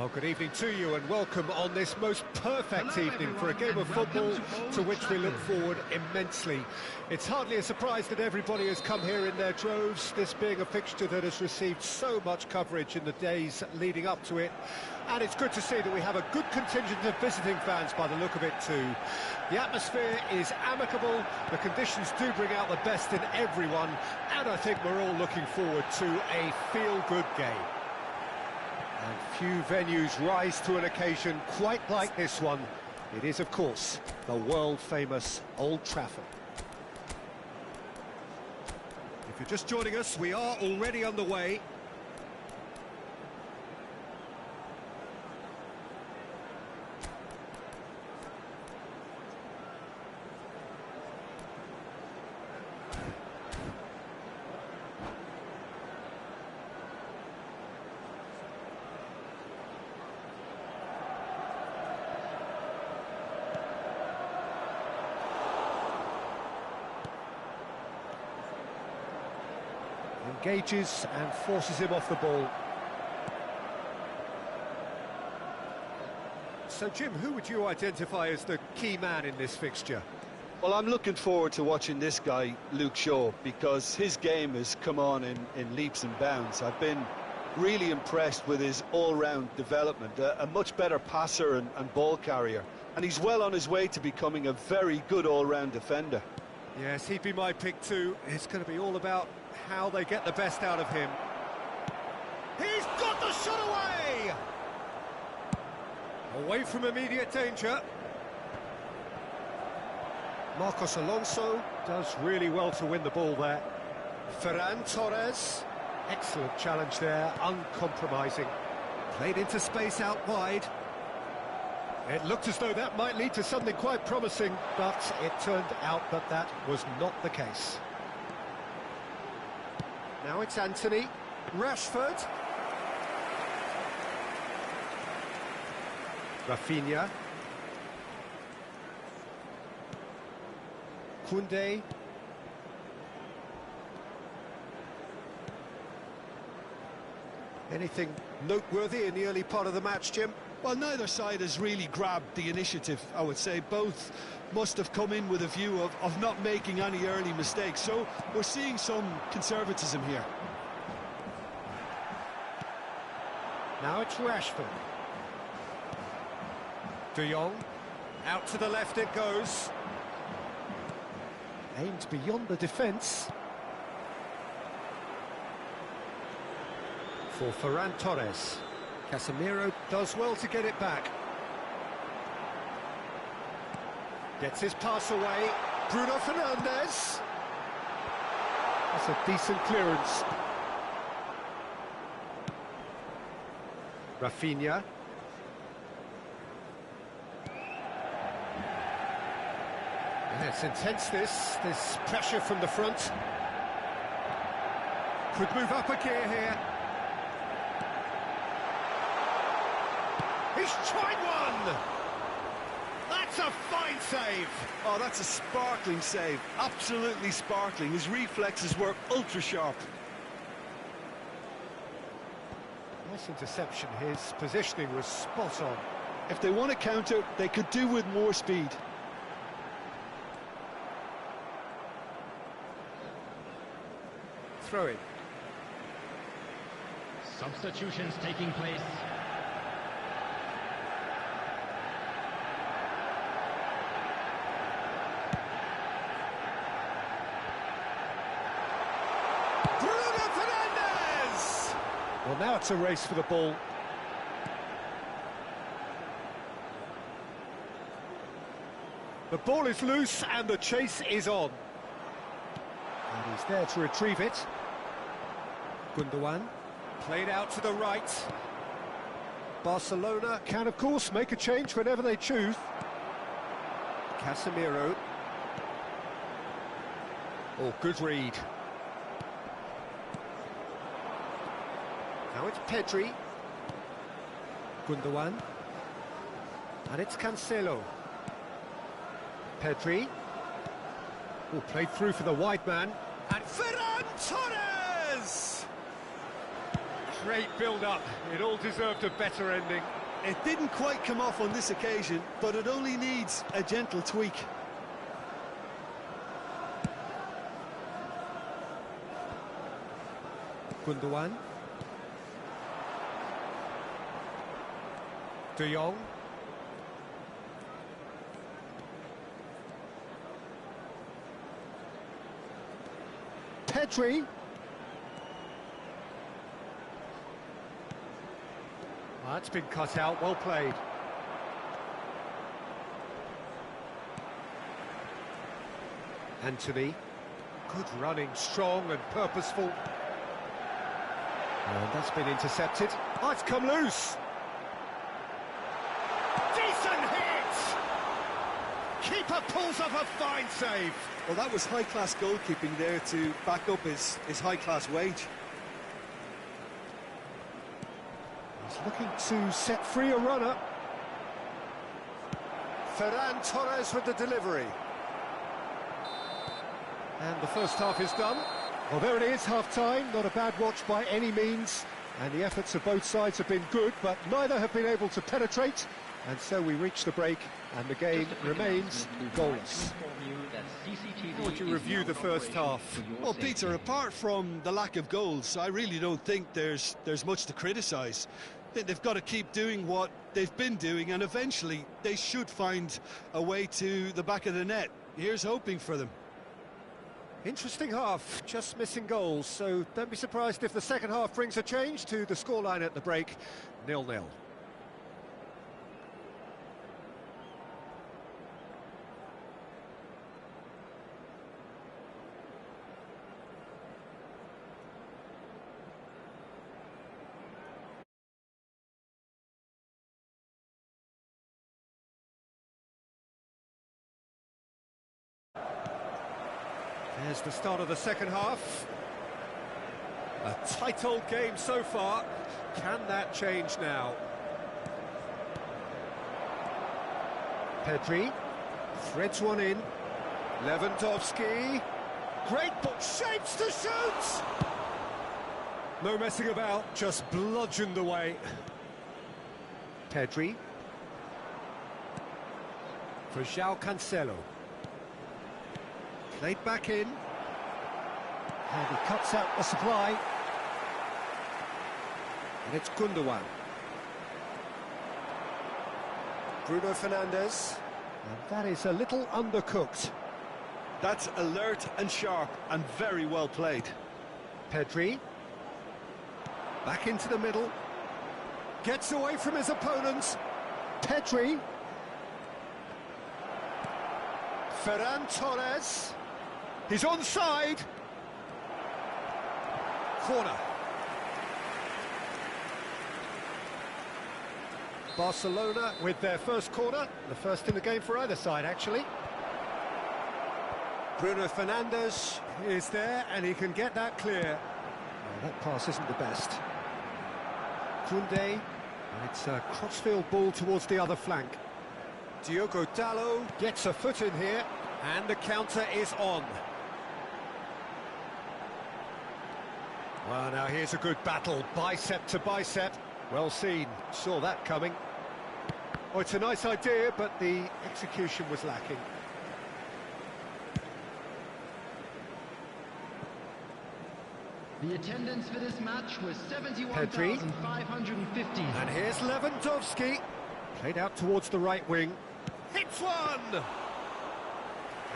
Well, good evening to you and welcome on this most perfect evening for a game of football to which we look forward immensely. It's hardly a surprise that everybody has come here in their droves, this being a fixture that has received so much coverage in the days leading up to it. And it's good to see that we have a good contingent of visiting fans by the look of it too. The atmosphere is amicable, the conditions do bring out the best in everyone, and I think we're all looking forward to a feel-good game. And few venues rise to an occasion quite like this one. It is, of course, the world-famous Old Trafford. If you're just joining us, we are already underway. Engages and forces him off the ball. So, Jim, who would you identify as the key man in this fixture? Well, I'm looking forward to watching this guy, Luke Shaw, because his game has come on in leaps and bounds. I've been really impressed with his all-round development, a much better passer and ball carrier, and he's well on his way to becoming a very good all-round defender. Yes, he'd be my pick too. It's going to be all about how they get the best out of him. He's got the shot away! Away from immediate danger. Marcos Alonso does really well to win the ball there. Ferran Torres, excellent challenge there, uncompromising. Played into space out wide. It looked as though that might lead to something quite promising, but it turned out that that was not the case. Now it's Anthony, Rashford. Rafinha. Koundé. Anything noteworthy in the early part of the match, Jim? Well, neither side has really grabbed the initiative, I would say. Both must have come in with a view of not making any early mistakes, so we're seeing some conservatism here. Now it's Rashford. De Jong, out to the left it goes. Aimed beyond the defence. For Ferran Torres. Casemiro does well to get it back. Gets his pass away. Bruno Fernandes. That's a decent clearance. Rafinha. Yeah, it's intense, this pressure from the front. Could move up a gear here. He's tried one! That's a fine save! Oh, that's a sparkling save. Absolutely sparkling. His reflexes were ultra-sharp. Nice interception. His positioning was spot on. If they want to counter, they could do with more speed. Throw it. Substitutions taking place. Bruno Fernandes! Well, now it's a race for the ball. The ball is loose and the chase is on. And he's there to retrieve it. Gundogan, played out to the right. Barcelona can, of course, make a change whenever they choose. Casemiro. Oh, good read. Now it's Pedri. Gundogan. And it's Cancelo. Pedri. Oh, played through for the wide man. And Ferran Torres! Great build-up. It all deserved a better ending. It didn't quite come off on this occasion, but it only needs a gentle tweak. Gundogan. De Jong. Pedri. Well, that's been cut out, well played. Anthony. Good running, strong and purposeful. And that's been intercepted. Oh, it's come loose. Decent hit! Keeper pulls off a fine save. Well, that was high-class goalkeeping there to back up his high-class wage. He's looking to set free a runner. Ferran Torres with the delivery. And the first half is done. Well, there it is, half-time. Not a bad watch by any means. And the efforts of both sides have been good, but neither have been able to penetrate. And so we reach the break, and the game remains goalless. How would you review the first half? Well, Peter, apart from the lack of goals, I really don't think there's much to criticise. I think they've got to keep doing what they've been doing, and eventually they should find a way to the back of the net. Here's hoping for them. Interesting half, just missing goals, so don't be surprised if the second half brings a change to the scoreline at the break, 0-0. There's the start of the second half. A tight old game so far. Can that change now? Pedri threads one in. Lewandowski. Great ball, shapes to shoot! No messing about, just bludgeoned away. Pedri. For João Cancelo. Played back in. And he cuts out the supply. And it's Gundogan. Bruno Fernandes. And that is a little undercooked. That's alert and sharp and very well played. Pedri. Back into the middle. Gets away from his opponents. Pedri. Ferran Torres. He's onside. Corner. Barcelona with their first corner, the first in the game for either side, actually. Bruno Fernandes is there, and he can get that clear. Oh, that pass isn't the best. Koundé, and it's a crossfield ball towards the other flank. Diogo Dalot gets a foot in here, and the counter is on. Well, now here's a good battle, bicep to bicep. Well seen, saw that coming. Oh, it's a nice idea, but the execution was lacking. The attendance for this match was 71,550. And here's Lewandowski. Played out towards the right wing. Hits one!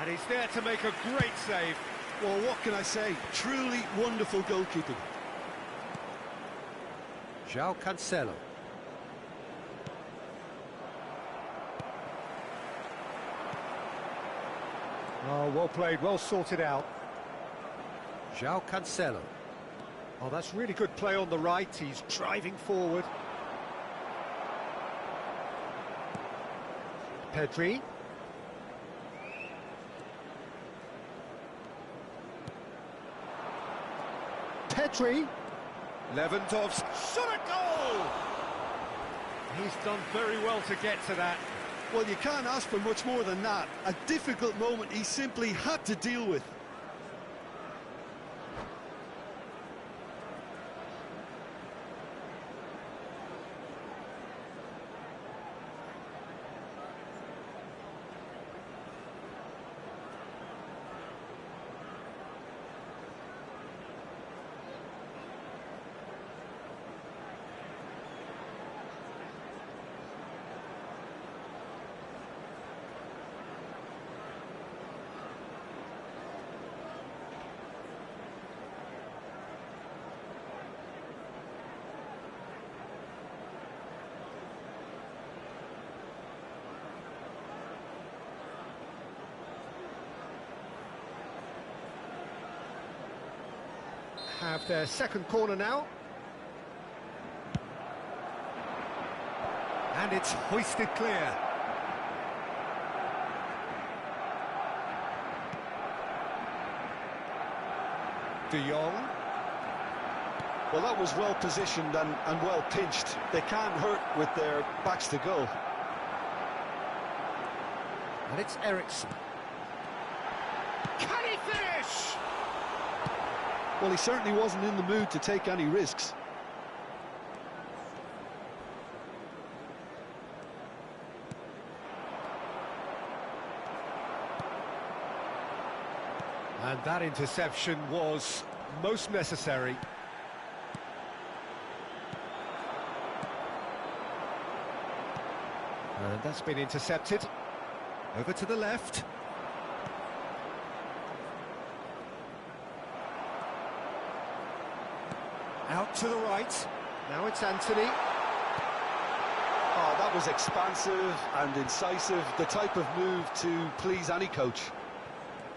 And he's there to make a great save. Well, what can I say? Truly wonderful goalkeeping. João Cancelo. Oh, well played, well sorted out. João Cancelo. Oh, that's really good play on the right. He's driving forward. Pedri. Pedri. Lewandowski. Shot a goal! He's done very well to get to that. Well, you can't ask for much more than that. A difficult moment he simply had to deal with. Have their second corner now. And it's hoisted clear. De Jong. Well, that was well positioned and well pinched. They can't hurt with their backs to goal. And it's Eriksen. Can he finish? Well, he certainly wasn't in the mood to take any risks. And that interception was most necessary. And that's been intercepted. Over to the left. Out to the right. Now it's Anthony. Oh, that was expansive and incisive, the type of move to please any coach.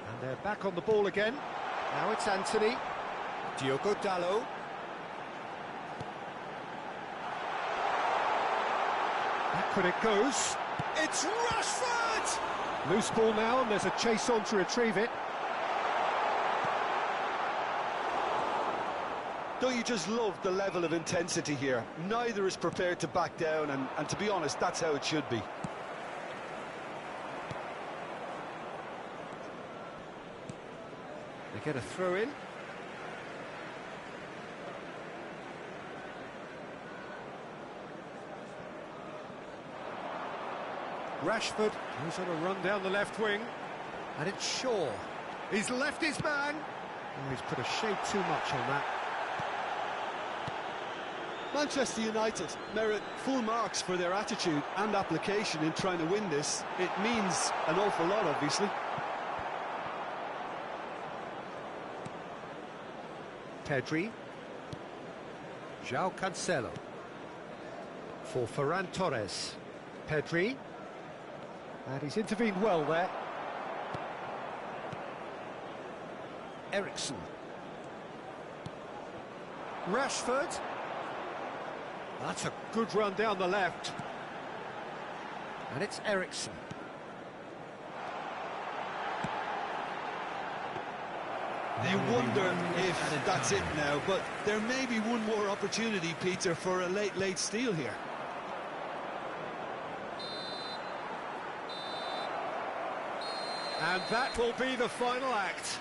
And they're back on the ball again. Now it's Anthony. Diogo Dalot. Backward it goes. It's Rashford! Loose ball now, and there's a chase on to retrieve it. Don't you just love the level of intensity here? Neither is prepared to back down, and to be honest, that's how it should be. They get a throw in. Rashford goes on a run down the left wing. And it's Shaw. He's left his man. Oh, he's put a shade too much on that. Manchester United merit full marks for their attitude and application in trying to win this. It means an awful lot, obviously. Pedri. João Cancelo. For Ferran Torres. Pedri. And he's intervened well there. Ericsson. Rashford. That's a good run down the left. And it's Ericsson. They wonder if that's it now, but there may be one more opportunity, Peter, for a late steal here. And that will be the final act.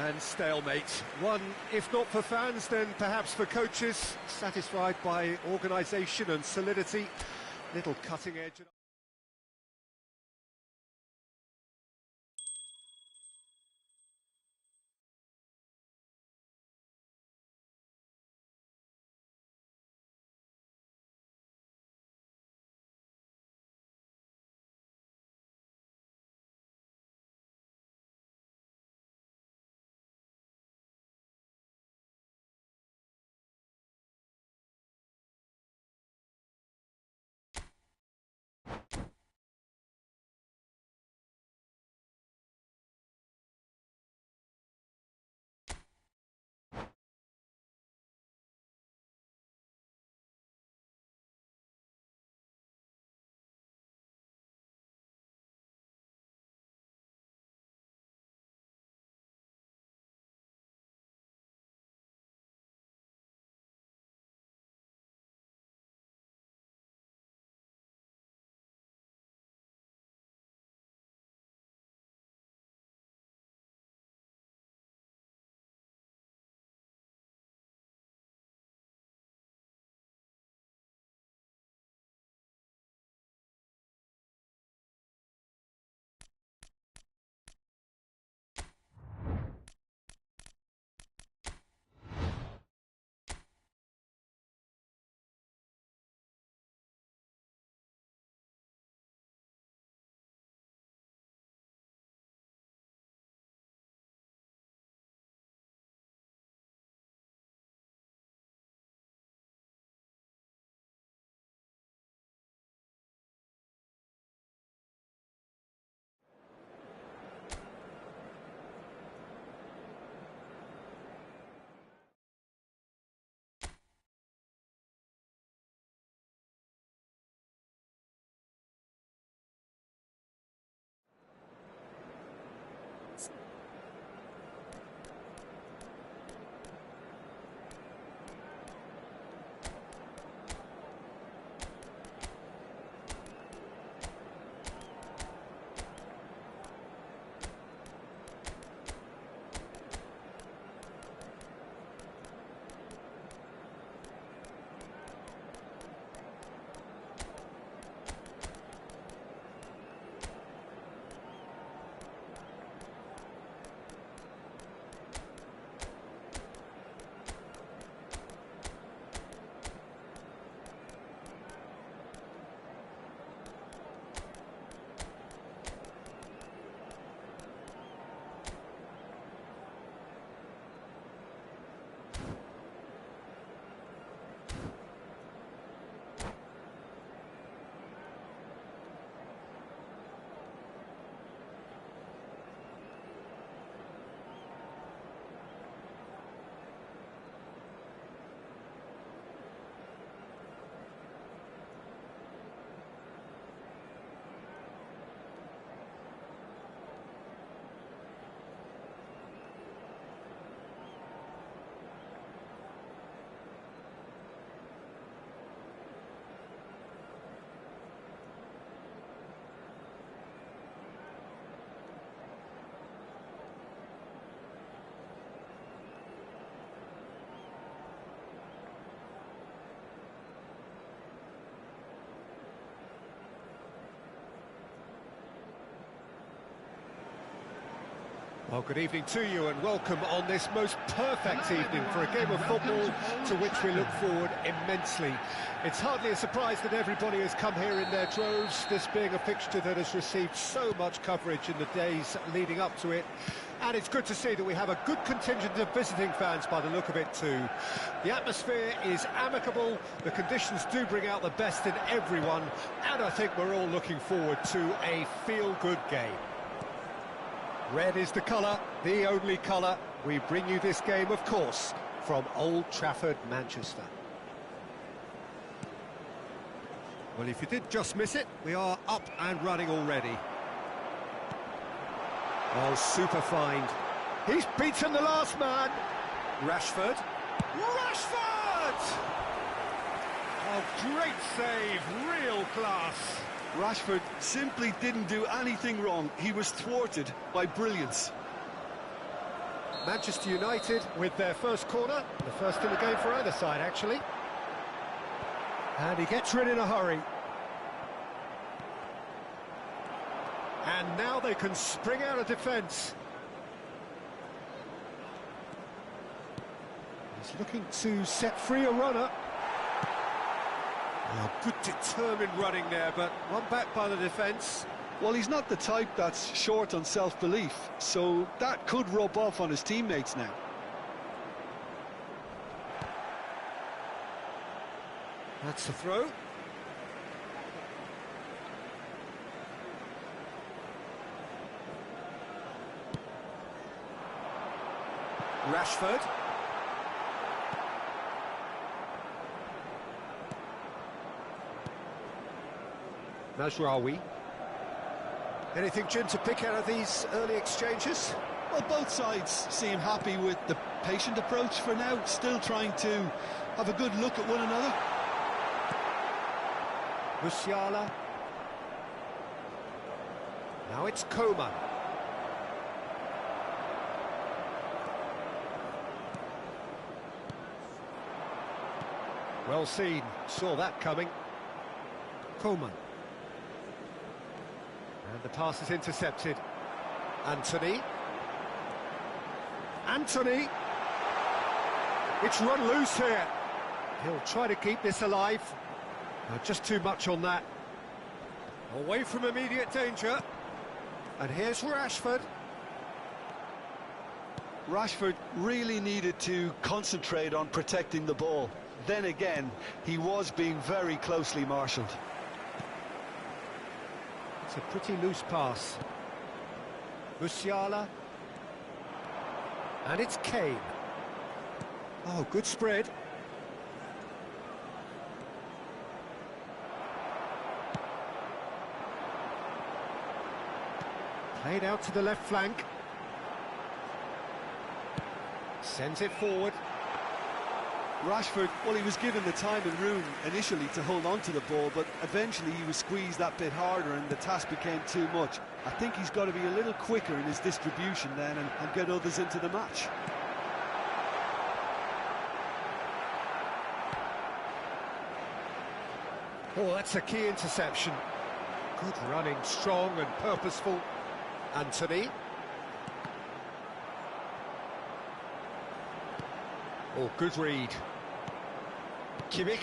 And stalemate. One, if not for fans, then perhaps for coaches, satisfied by organisation and solidity. Little cutting edge. Well, good evening to you and welcome on this most perfect evening for a game of football to which we look forward immensely. It's hardly a surprise that everybody has come here in their droves, this being a fixture that has received so much coverage in the days leading up to it. And it's good to see that we have a good contingent of visiting fans by the look of it too. The atmosphere is amicable, the conditions do bring out the best in everyone, and I think we're all looking forward to a feel-good game. Red is the colour, the only colour. We bring you this game, of course, from Old Trafford, Manchester. Well, if you did just miss it, we are up and running already. Oh, super find. He's beaten the last man. Rashford. Rashford! Oh, great save, real class. Rashford simply didn't do anything wrong. He was thwarted by brilliance. Manchester United with their first corner, the first in the game for either side, actually. And he gets rid in a hurry. And now they can spring out of defence. He's looking to set free a runner. Oh, good determined running there, but one back by the defence. Well, he's not the type that's short on self-belief, so that could rub off on his teammates now. That's the throw. Rashford. Mazraoui. Anything, Jim, to pick out of these early exchanges? Well, both sides seem happy with the patient approach for now, still trying to have a good look at one another. Musiala. Now it's Coman. Well seen, saw that coming. Coman. And the pass is intercepted. Anthony. Anthony! It's run loose here. He'll try to keep this alive. Just too much on that. Away from immediate danger. And here's Rashford. Rashford really needed to concentrate on protecting the ball. Then again, he was being very closely marshalled. It's a pretty loose pass. Musiala. And it's Kane. Oh, good spread. Played out to the left flank. Sends it forward. Rashford, well, he was given the time and room initially to hold on to the ball, but eventually he was squeezed that bit harder and the task became too much. I think he's got to be a little quicker in his distribution then and get others into the match. Oh, that's a key interception. Good running, strong and purposeful. Anthony. Oh, good read. Kimmich.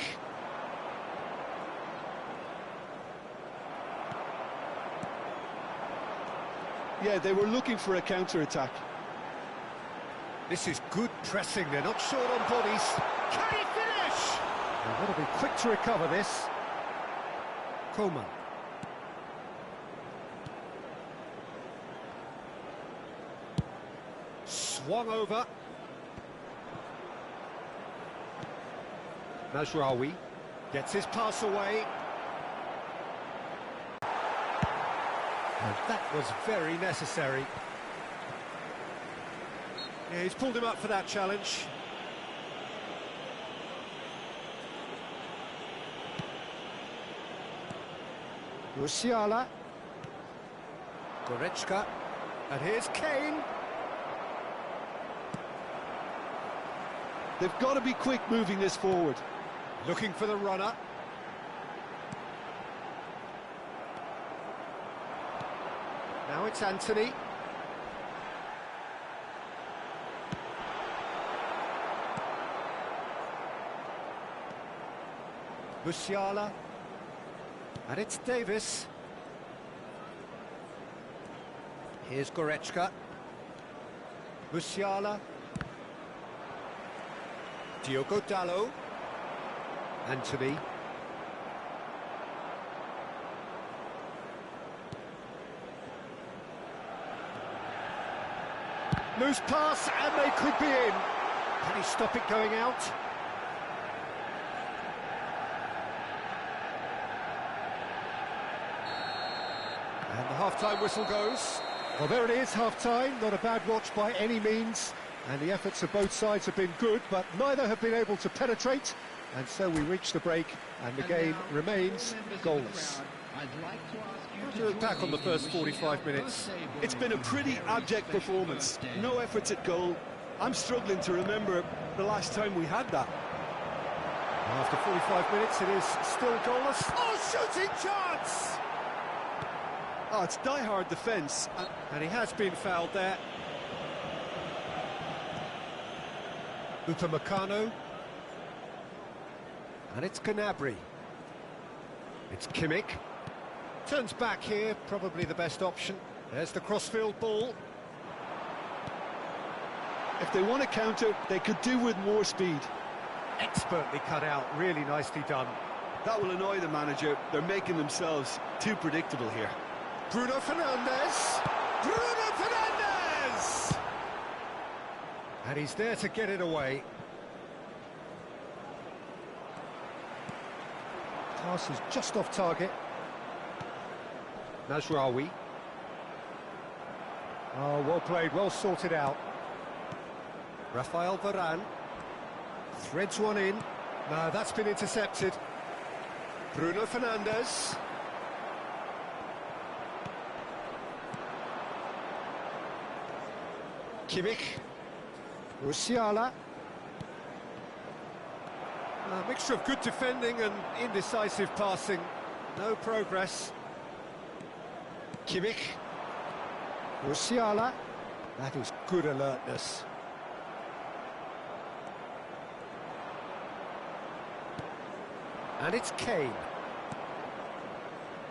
Yeah, they were looking for a counter-attack. This is good pressing, they're not short on bodies. Can he finish? They've got to be quick to recover this. Coman. Swung over. Mazraoui gets his pass away. And that was very necessary. Yeah, he's pulled him up for that challenge. Musiala. Goretzka. And here's Kane. They've got to be quick moving this forward. Looking for the runner. Now it's Anthony. Musiala. And it's Davis. Here's Goretzka. Musiala. Diogo Dalot. Anthony. Loose pass, and they could be in. Can he stop it going out? And the half-time whistle goes. Well, there it is, half-time. Not a bad watch by any means. And the efforts of both sides have been good, but neither have been able to penetrate. And so we reach the break, and the game remains goalless. How do you look back on the first 45 minutes? It's been a pretty abject performance. No efforts at goal. I'm struggling to remember the last time we had that. After 45 minutes, it is still goalless. Oh, shooting chance! Oh, it's die-hard defence. And he has been fouled there. Upamecano. And it's Gnabry. It's Kimmich. Turns back here, probably the best option. There's the crossfield ball. If they want to counter, they could do with more speed. Expertly cut out, really nicely done. That will annoy the manager. They're making themselves too predictable here. Bruno Fernandes! Bruno Fernandes! And he's there to get it away. Pass is just off target. Nasraoui. Oh, well played, well sorted out. Rafael Varane. Threads one in. No, that's been intercepted. Bruno Fernandes. Kimmich. Musiala. A mixture of good defending and indecisive passing. No progress. Kimmich. Musiala. That is good alertness. And it's Kane.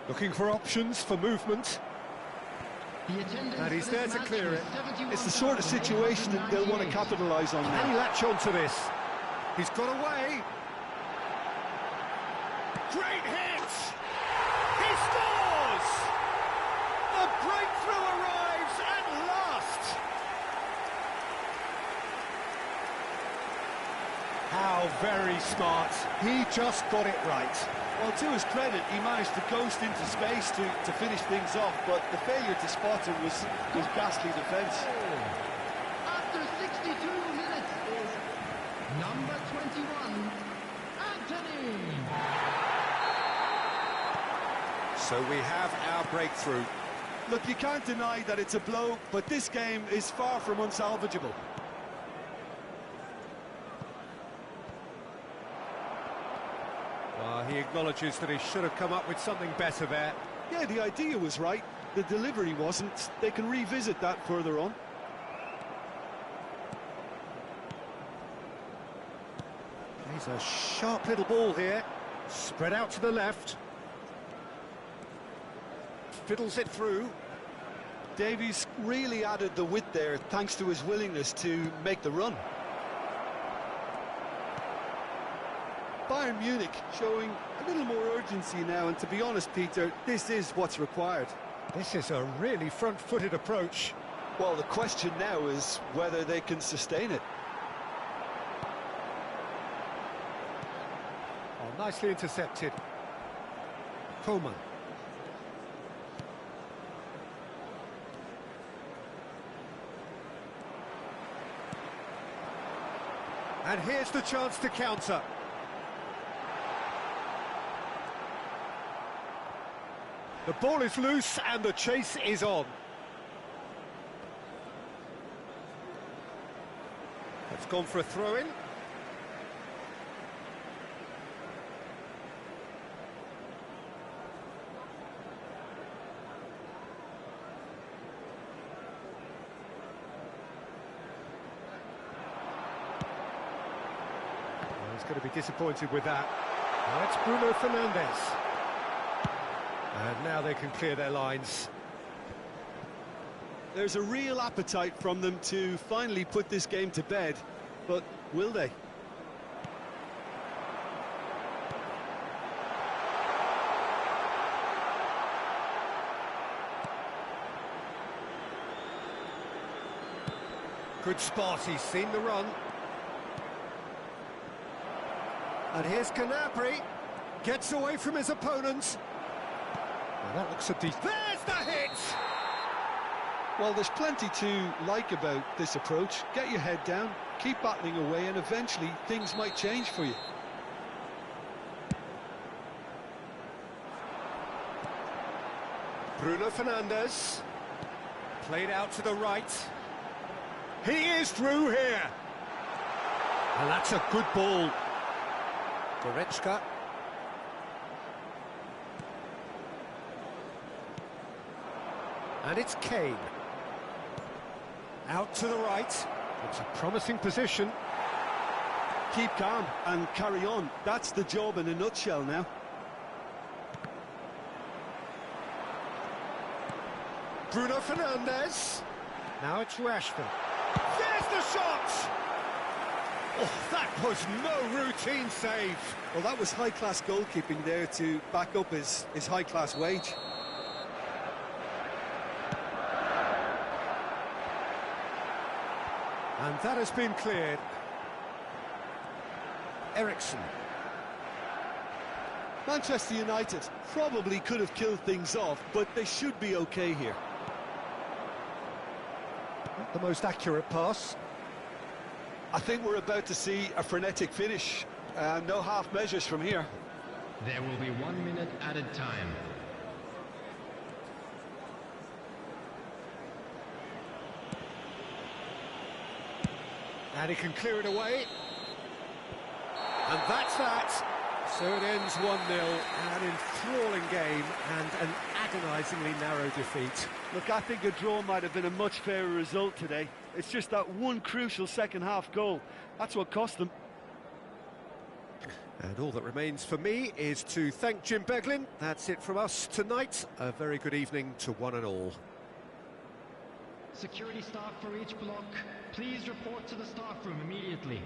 Looking for options for movement. And he's there to clear it. It's the sort of situation that they'll want to capitalise on Can he now. latch on to this? He's got away. Great hit! He scores! The breakthrough arrives at last! How very smart. He just got it right. Well, to his credit, he managed to ghost into space to finish things off, but the failure to spot him was ghastly defence. After 62 minutes is number 21, Anthony. So we have our breakthrough. Look, you can't deny that it's a blow, but this game is far from unsalvageable. He acknowledges that he should have come up with something better there. Yeah, the idea was right, the delivery wasn't. They can revisit that further on. He's a sharp little ball here. Spread out to the left. Fiddles it through. Davies really added the width there thanks to his willingness to make the run. Bayern Munich showing a little more urgency now, and to be honest, Peter, this is what's required. This is a really front-footed approach. Well, the question now is whether they can sustain it. Oh, nicely intercepted. Coleman. And here's the chance to counter. The ball is loose and the chase is on. It's gone for a throw-in. He's going to be disappointed with that. Now it's Bruno Fernandes. And now they can clear their lines. There's a real appetite from them to finally put this game to bed, but will they? Good spot, he's seen the run. And here's Canapri. Gets away from his opponents. Now that looks a decent... There's the hit! Well, there's plenty to like about this approach. Get your head down, keep battling away, and eventually things might change for you. Bruno Fernandes. Played out to the right. He is through here. And that's a good ball. Goretzka. And it's Kane. Out to the right. It's a promising position. Keep calm and carry on. That's the job in a nutshell now. Bruno Fernandes. Now it's Rashford. There's the shot! Oh, that was no routine save. Well, that was high-class goalkeeping there to back up his high-class wage. And that has been cleared. Ericsson. Manchester United probably could have killed things off, but they should be okay here. Not the most accurate pass. I think we're about to see a frenetic finish. No half measures from here. There will be 1 minute added time. And he can clear it away. And that's that. So it ends 1-0, an enthralling game and an agonisingly narrow defeat. Look, I think a draw might have been a much fairer result today. It's just that one crucial second-half goal. That's what cost them. And all that remains for me is to thank Jim Beglin. That's it from us tonight. A very good evening to one and all. Security staff for each block, please report to the staff room immediately.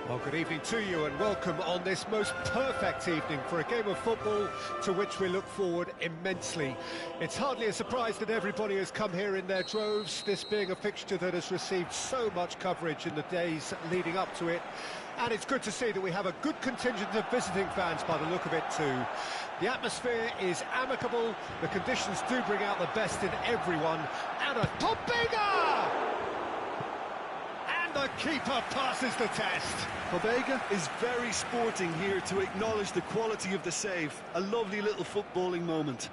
Well, good evening to you and welcome on this most perfect evening for a game of football to which we look forward immensely. It's hardly a surprise that everybody has come here in their droves, this being a fixture that has received so much coverage in the days leading up to it. And it's good to see that we have a good contingent of visiting fans by the look of it too. The atmosphere is amicable, the conditions do bring out the best in everyone, and a Pobega! And the keeper passes the test. Pobega is very sporting here to acknowledge the quality of the save. A lovely little footballing moment.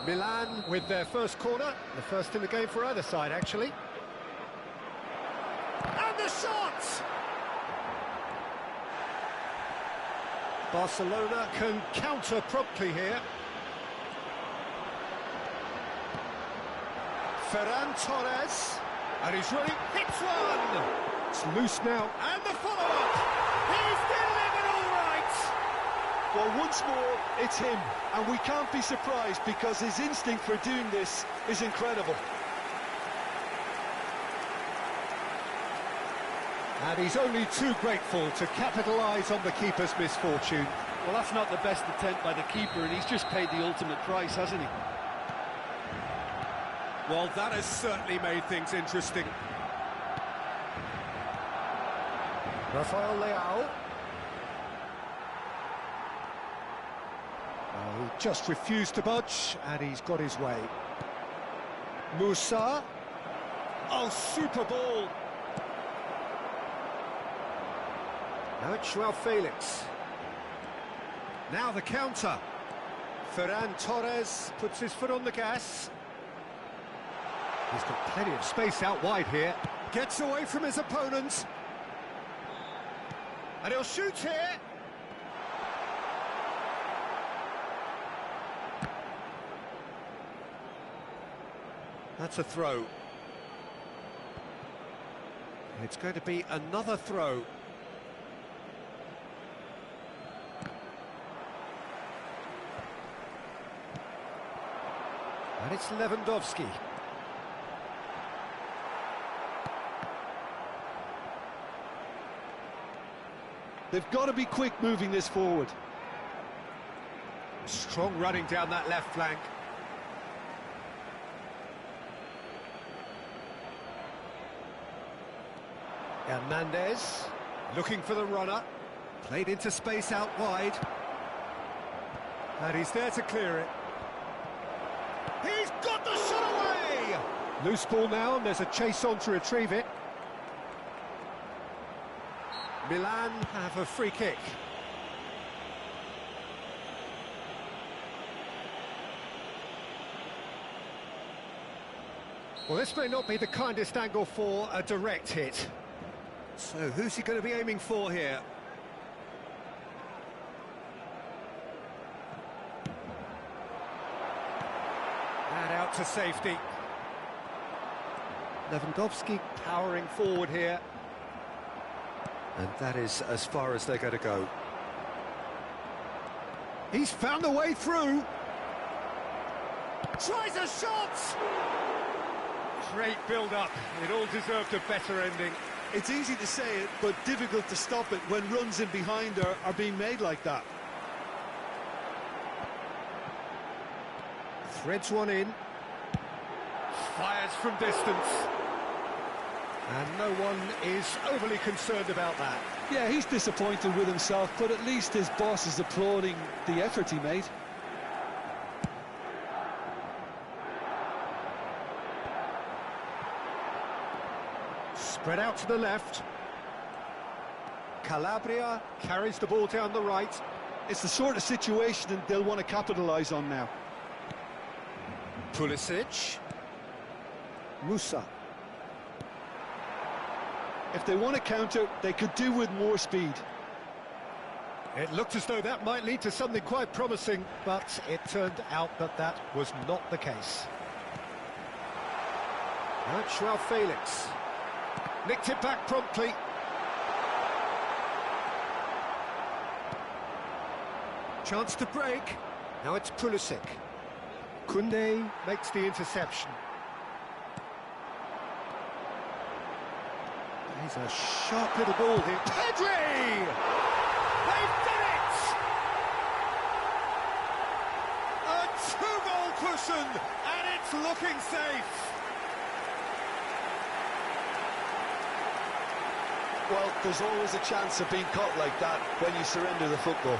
Milan with their first corner, the first in the game for either side actually. And the shot! Barcelona can counter promptly here. Ferran Torres, and he's running, hits one! It's loose now, and the follow-up! He's delivered all right! Well, once more, it's him, and we can't be surprised because his instinct for doing this is incredible. And he's only too grateful to capitalise on the keeper's misfortune. Well, that's not the best attempt by the keeper, and he's just paid the ultimate price, hasn't he? Well, that has certainly made things interesting. Rafael Leao. He just refused to budge, and he's got his way. Musa. Oh, super ball. Now it's Joao Felix. Now the counter. Ferran Torres puts his foot on the gas. He's got plenty of space out wide here. Gets away from his opponents. And he'll shoot here. That's a throw. It's going to be another throw. And it's Lewandowski. They've got to be quick moving this forward. Strong running down that left flank. Hernandez, looking for the runner, played into space out wide, and he's there to clear it. He's got the shot away! Loose ball now, and there's a chase on to retrieve it. Milan have a free kick. Well, this may not be the kindest angle for a direct hit. So, who's he going to be aiming for here? And out to safety. Lewandowski powering forward here. And that is as far as they're going to go. He's found a way through. Tries a shot! Great build-up. It all deserved a better ending. It's easy to say it, but difficult to stop it when runs in behind are being made like that. Threads one in. Fires from distance. And no one is overly concerned about that. Yeah, he's disappointed with himself, but at least his boss is applauding the effort he made. Spread out to the left. Calabria carries the ball down the right. It's the sort of situation that they'll want to capitalise on now. Pulisic. Musa. If they want to counter, they could do with more speed. It looked as though that might lead to something quite promising, but it turned out that that was not the case. Right, João Felix. Nicked it back promptly. Chance to break. Now it's Pulisic. Koundé makes the interception. He's a sharp little ball here. Pedri! They've done it! A two-goal cushion, and it's looking safe. Well, there's always a chance of being caught like that when you surrender the football.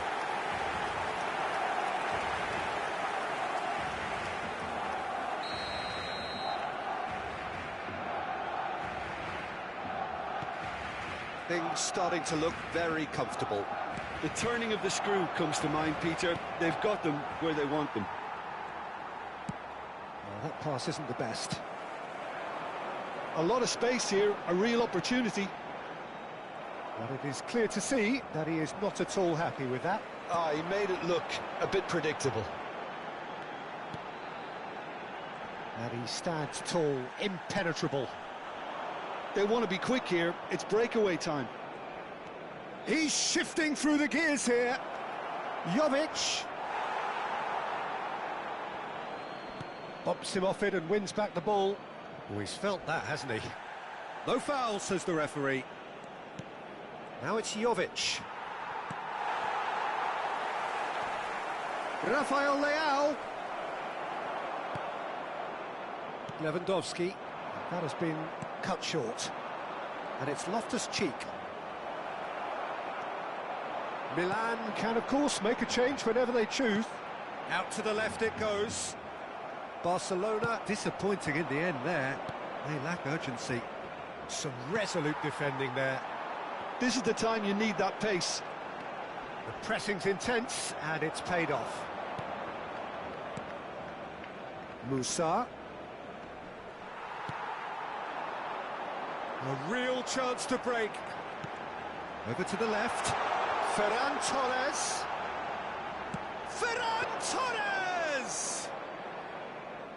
Things starting to look very comfortable. The turning of the screw comes to mind, Peter. They've got them where they want them. Well, that pass isn't the best. A lot of space here, a real opportunity. But it is clear to see that he is not at all happy with that. He made it look a bit predictable. And he stands tall, impenetrable. They want to be quick here, it's breakaway time. He's shifting through the gears here. Jovic. Bumps him off it and wins back the ball. Oh, he's felt that, hasn't he? No foul, says the referee. Now it's Jovic. Rafael Leao. Lewandowski. That has been cut short. And it's Loftus-Cheek. Milan can, of course, make a change whenever they choose. Out to the left it goes. Barcelona disappointing in the end there. They lack urgency. Some resolute defending there. This is the time you need that pace. The pressing's intense, and it's paid off. Musa. A real chance to break. Over to the left. Ferran Torres. Ferran Torres!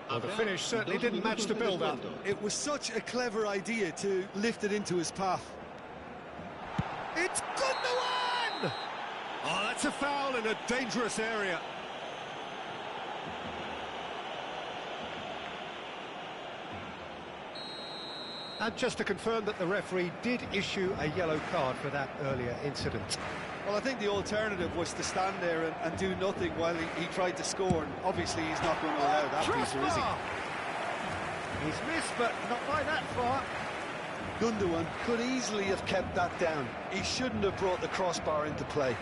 Well, the finish certainly didn't match the build-up. It was such a clever idea to lift it into his path. It's Gundogan! Oh, that's a foul in a dangerous area. And just to confirm that the referee did issue a yellow card for that earlier incident. Well, I think the alternative was to stand there and do nothing while he tried to score, and obviously he's not going to allow that, Peter, is he? He's missed, but not by that far. Gundogan could easily have kept that down. He shouldn't have brought the crossbar into play.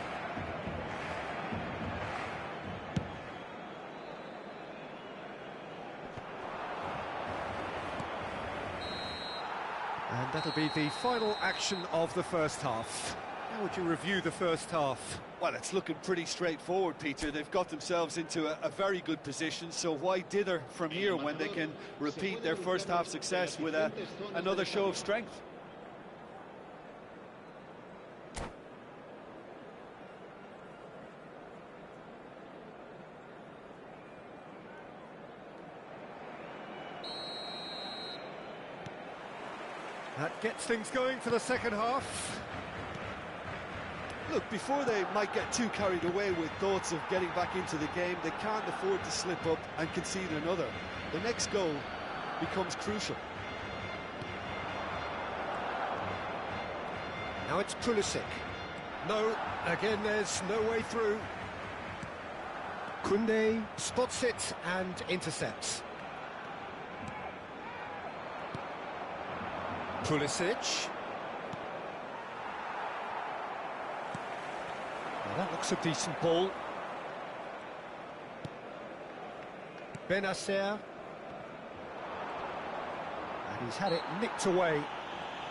And that'll be the final action of the first half. How would you review the first half? Well, it's looking pretty straightforward, Peter. They've got themselves into a very good position, so why dither from here when they can repeat their first half success with another show of strength? That gets things going for the second half. Look, before they might get too carried away with thoughts of getting back into the game, they can't afford to slip up and concede another. The next goal becomes crucial. Now it's Pulisic. No, again there's no way through. Koundé spots it and intercepts. Pulisic. Well, that looks a decent ball. Benacer. And he's had it nicked away.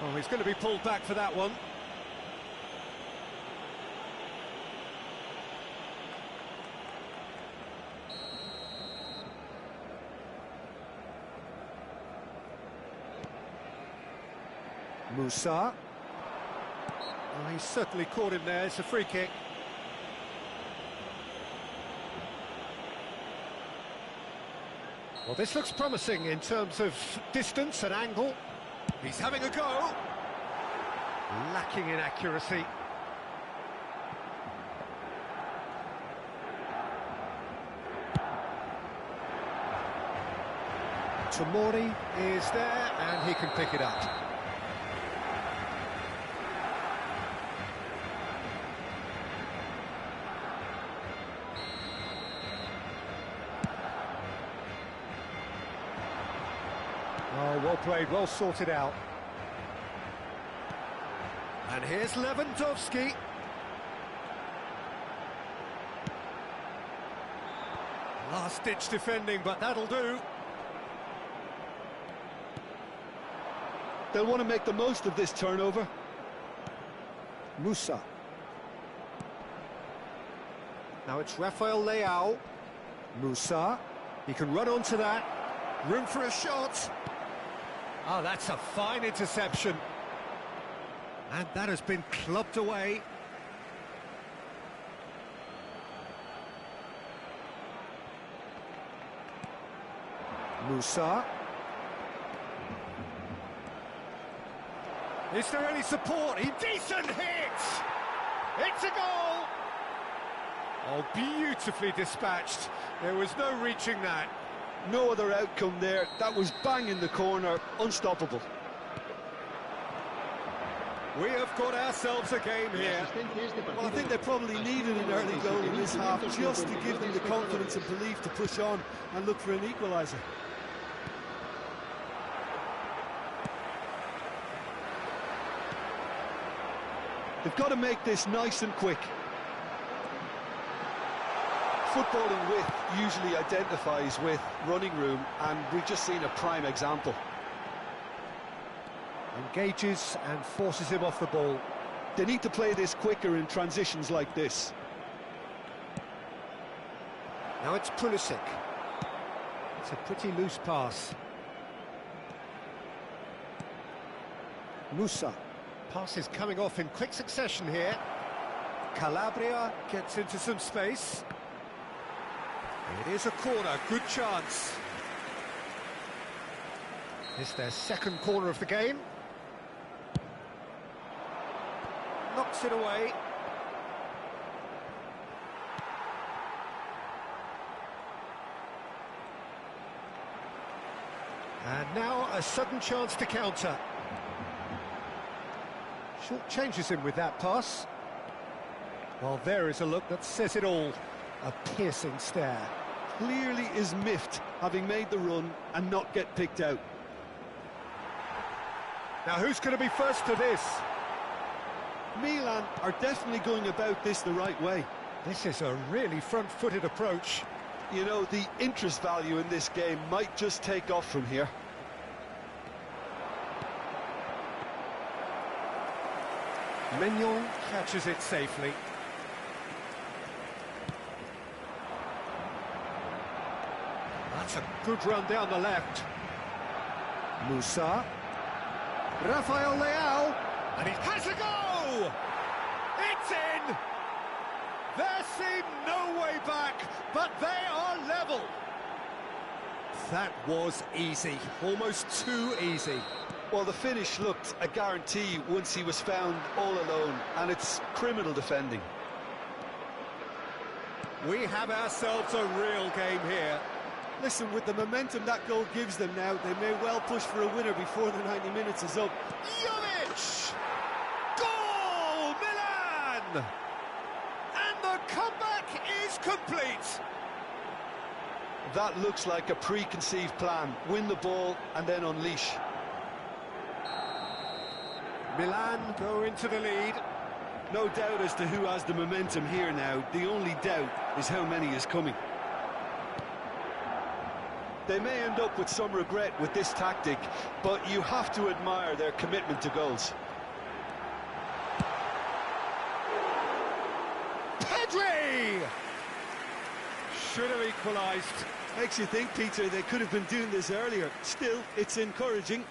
Oh, he's going to be pulled back for that one. Musa. Well, he's certainly caught him there. It's a free kick. Well, this looks promising in terms of distance and angle. He's having a go. Lacking in accuracy. Tomori is there, and he can pick it up. Oh, well played, well sorted out. And here's Lewandowski. Last-ditch defending, but that'll do. They'll want to make the most of this turnover. Musa. Now it's Rafael Leao. Musa. He can run onto that. Room for a shot. Oh, that's a fine interception. And that has been clubbed away. Musa. Is there any support? Decent hit! It's a goal! Oh, beautifully dispatched. There was no reaching that. No other outcome there. That was bang in the corner, unstoppable. We have got ourselves a game here. Well, I think they probably needed an early goal in this half just to give them the confidence and belief to push on and look for an equaliser. They've got to make this nice and quick. Footballing width usually identifies with running room, and we've just seen a prime example. Engages and forces him off the ball. They need to play this quicker in transitions like this. Now it's Pulisic. It's a pretty loose pass. Musa. Pass is coming off in quick succession here. Calabria gets into some space. It is a corner, good chance. It's their second corner of the game. Knocks it away. And now a sudden chance to counter. Short changes him with that pass. Well, there is a look that says it all. A piercing stare. Clearly is miffed, having made the run and not get picked out. Now who's going to be first to this? Milan are definitely going about this the right way. This is a really front-footed approach. You know, the interest value in this game might just take off from here. Mignon catches it safely. That's a good run down the left. Musa. Rafael Leao. And he has a go! It's in! There seemed no way back, but they are level. That was easy, almost too easy. Well, the finish looked a guarantee once he was found all alone, and it's criminal defending. We have ourselves a real game here. Listen, with the momentum that goal gives them now, they may well push for a winner before the 90 minutes is up. Jovic! Goal! Milan! And the comeback is complete. That looks like a preconceived plan. Win the ball and then unleash. Milan go into the lead. No doubt as to who has the momentum here now. The only doubt is how many is coming. They may end up with some regret with this tactic, but you have to admire their commitment to goals. Pedri! Should have equalised. Makes you think, Peter, they could have been doing this earlier. Still, it's encouraging.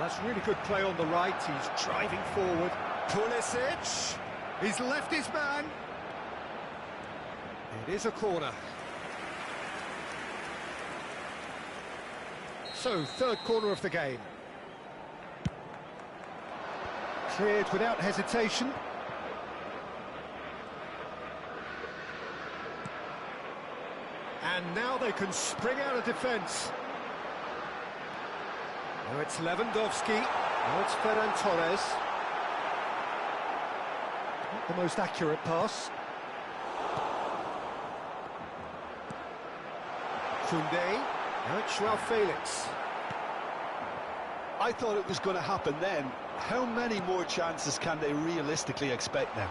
That's really good play on the right. He's driving forward. Pulisic. He's left his man. It is a corner. So, third corner of the game. Cleared without hesitation. And now they can spring out of defence. Now it's Lewandowski. Now it's Ferran Torres. Not the most accurate pass. Koundé. Now it's Joao Felix. I thought it was going to happen then. How many more chances can they realistically expect now?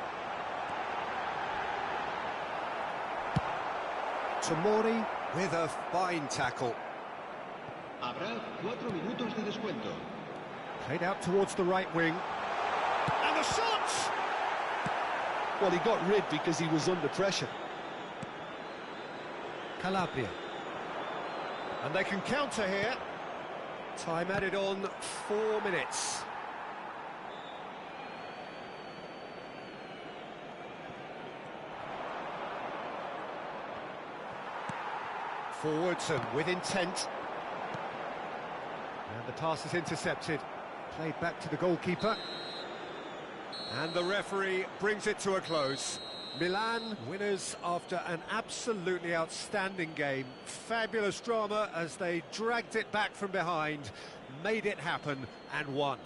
Tomori with a fine tackle. Habrá 4 minutos de descuento. Played out towards the right wing. And the shot! Well, he got rid because he was under pressure. Calabria. And they can counter here. Time added on 4 minutes. Forwards and with intent. And the pass is intercepted. Played back to the goalkeeper. And the referee brings it to a close. Milan winners after an absolutely outstanding game. Fabulous drama as they dragged it back from behind, made it happen and won.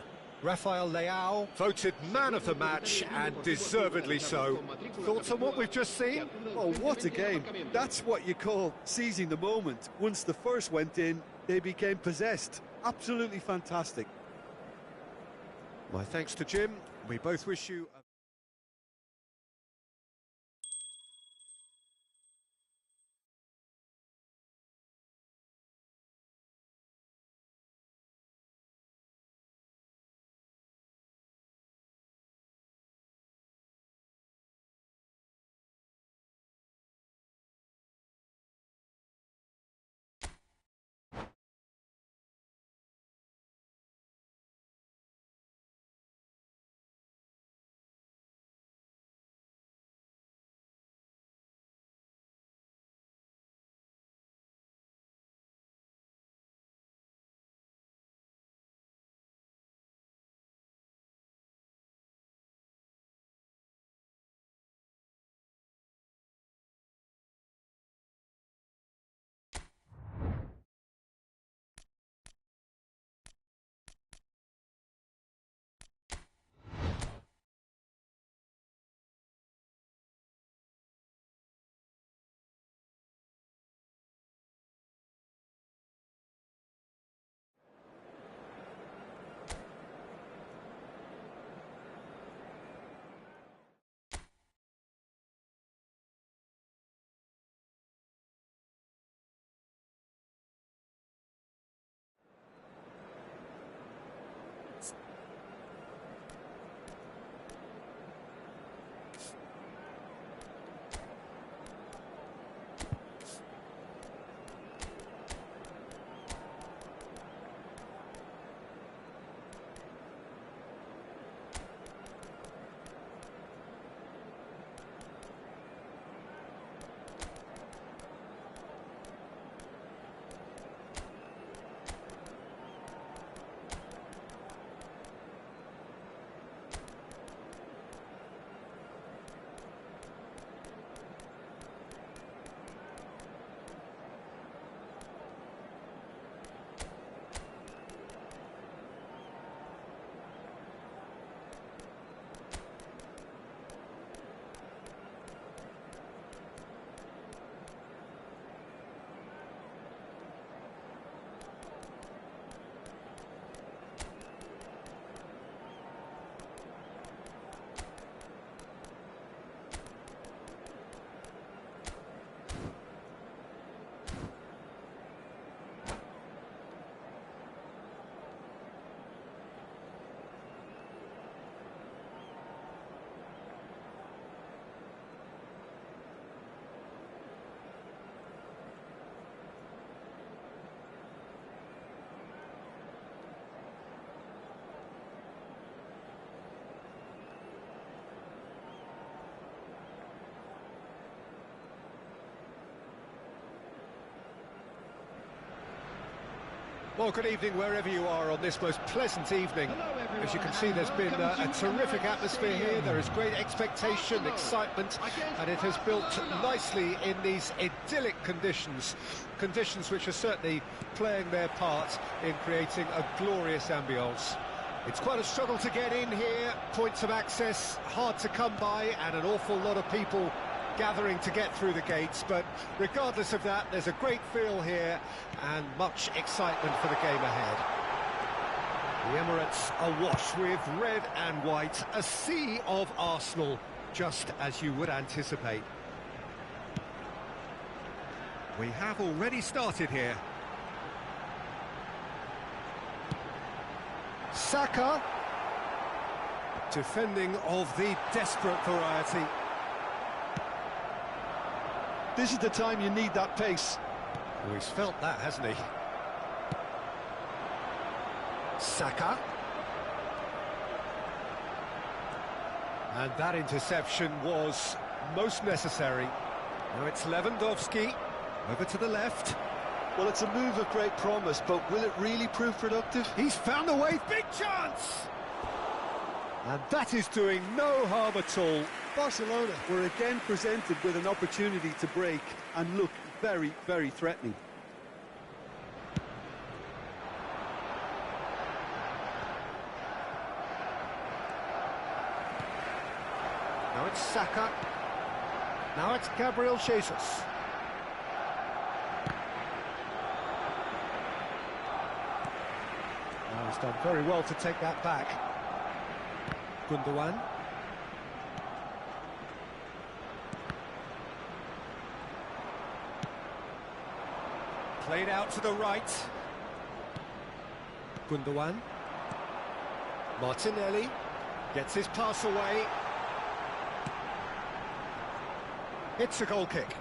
Rafael Leao voted man of the match, and deservedly so. Thoughts on what we've just seen? Oh, what a game. That's what you call seizing the moment. Once the first went in, they became possessed. Absolutely fantastic. My thanks to Jim. We both wish you a Well, good evening wherever you are on this most pleasant evening. As you can see, there's been a terrific atmosphere here. There is great expectation, excitement, and it has built nicely in these idyllic conditions. Conditions which are certainly playing their part in creating a glorious ambience. It's quite a struggle to get in here, points of access hard to come by, and an awful lot of people gathering to get through the gates, but regardless of that, there's a great feel here and much excitement for the game ahead. The Emirates awash with red and white, a sea of Arsenal, just as you would anticipate. We have already started here. Saka, defending of the desperate variety. This is the time you need that pace. Oh, he's felt that, hasn't he? Saka. And that interception was most necessary. Now it's Lewandowski, over to the left. Well, it's a move of great promise, but will it really prove productive? He's found a way, big chance! And that is doing no harm at all. Barcelona were again presented with an opportunity to break and look very, very threatening. Now it's Saka. Now it's Gabriel Jesus. Now he's done very well to take that back. Gundogan. Played out to the right. Gundogan. Martinelli gets his pass away. It's a goal kick.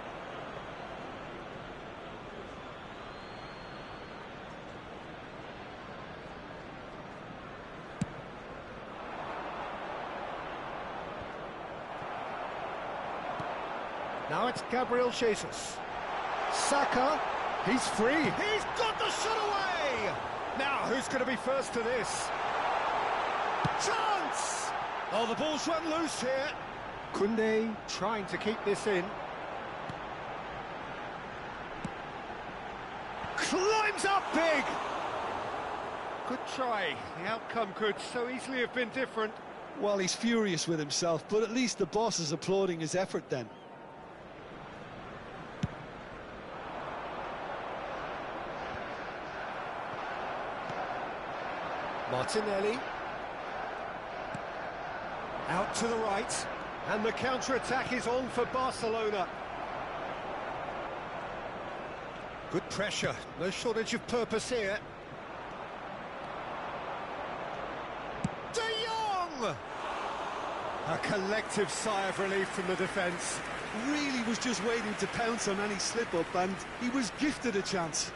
Now it's Gabriel Jesus. Saka, he's free. He's got the shot away! Now, who's going to be first to this? Chance! Oh, the ball's run loose here. Koundé trying to keep this in. Climbs up big! Good try. The outcome could so easily have been different. Well, he's furious with himself, but at least the boss is applauding his effort then. Martinelli. Out to the right. And the counter-attack is on for Barcelona. Good pressure. No shortage of purpose here. De Jong! A collective sigh of relief from the defence. Really was just waiting to pounce on any slip-up, and he was gifted a chance.